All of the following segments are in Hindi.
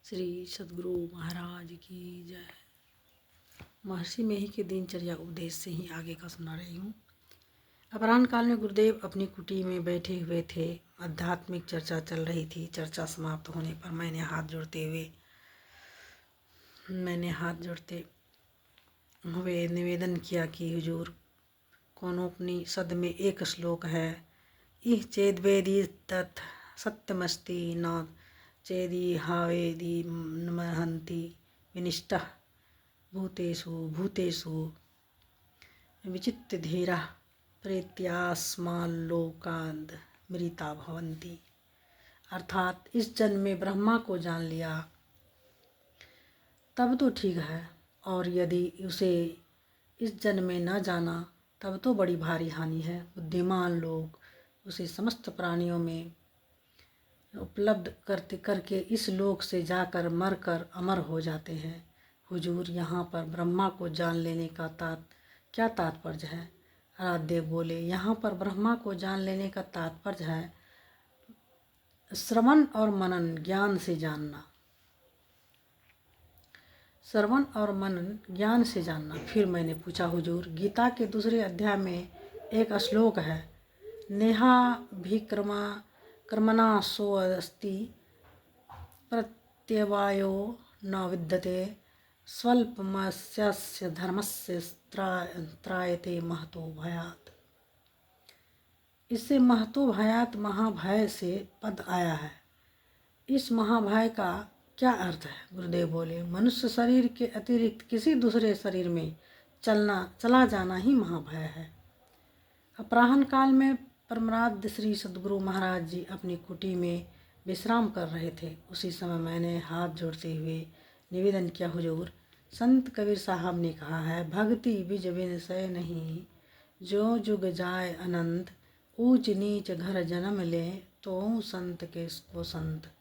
श्री सद्गुरु महाराज की जय। महर्षि मेही के दिनचर्या उपदेश से ही आगे का सुना रही हूँ। अपराह्न काल में गुरुदेव अपनी कुटी में बैठे हुए थे। आध्यात्मिक चर्चा चल रही थी। चर्चा समाप्त होने पर मैंने हाथ जोड़ते हुए निवेदन किया कि हुजूर, कोनोपनिषद में एक श्लोक है, इह चेद्वेदी तत् सत्यमस्ति न चेदी हावेदी नमहन्ति विनिष्टः भूतेषु भूतेषु विचित्य धीरा प्रेत्यास्माल्लोकाद् मृता भवन्ति। अर्थात इस जन्म में ब्रह्मा को जान लिया तब तो ठीक है, और यदि उसे इस जन्म में न जाना तब तो बड़ी भारी हानि है। बुद्धिमान लोग उसे समस्त प्राणियों में उपलब्ध करके इस लोक से जाकर मरकर अमर हो जाते हैं। हुजूर, यहाँ पर ब्रह्मा को जान लेने का क्या तात्पर्य है? राजदेव बोले, यहाँ पर ब्रह्मा को जान लेने का तात्पर्य है श्रवण और मनन ज्ञान से जानना। श्रवण और मनन ज्ञान से जानना। फिर मैंने पूछा, हुजूर, गीता के दूसरे अध्याय में एक श्लोक है, नेहाभिक्रमणा सो अस्ति प्रत्यवायो न विद्यते स्वल्पमस्यस्य धर्मस्य त्रायते महतो भयात्। इससे महतो भयात् महाभय से पद आया है। इस महाभय का क्या अर्थ है? गुरुदेव बोले, मनुष्य शरीर के अतिरिक्त किसी दूसरे शरीर में चला जाना ही महाभय है। अपराह्न काल में परमाराध्य श्री सद्गुरु महाराज जी अपनी कुटी में विश्राम कर रहे थे। उसी समय मैंने हाथ जोड़ते हुए निवेदन किया, हुजूर, संत कबीर साहब ने कहा है, भक्ति बीज विषय नहीं, जो जुग जाए अनंत, ऊंच नीच घर जन्म ले, तो संत के को संत।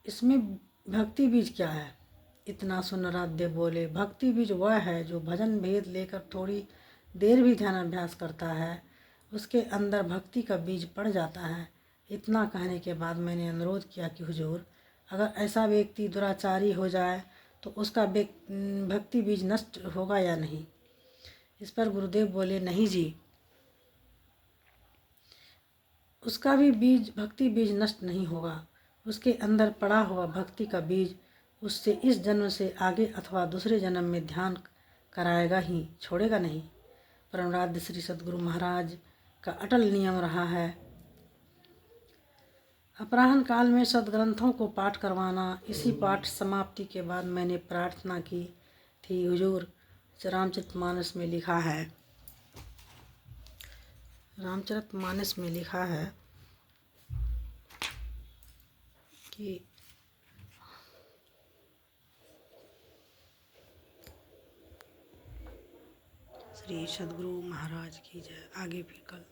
इसमें भक्ति बीज क्या है? इतना सुन राजदेव बोले, भक्ति बीज वह है जो भजन भेद लेकर थोड़ी देर भी ध्यान अभ्यास करता है, उसके अंदर भक्ति का बीज पड़ जाता है। इतना कहने के बाद मैंने अनुरोध किया कि हुजूर, अगर ऐसा व्यक्ति दुराचारी हो जाए तो उसका भक्ति बीज नष्ट होगा या नहीं? इस पर गुरुदेव बोले, नहीं जी, उसका भी बीज भक्ति बीज नष्ट नहीं होगा। उसके अंदर पड़ा हुआ भक्ति का बीज उससे इस जन्म से आगे अथवा दूसरे जन्म में ध्यान कराएगा ही, छोड़ेगा नहीं। परमाराध्य श्री सद्गुरु महाराज का अटल नियम रहा है अपराह्न काल में सदग्रंथों को पाठ करवाना। इसी पाठ समाप्ति के बाद मैंने प्रार्थना की थी, हुजूर, रामचरितमानस में लिखा है कि श्री सद्गुरु महाराज की जय। आगे फिर कल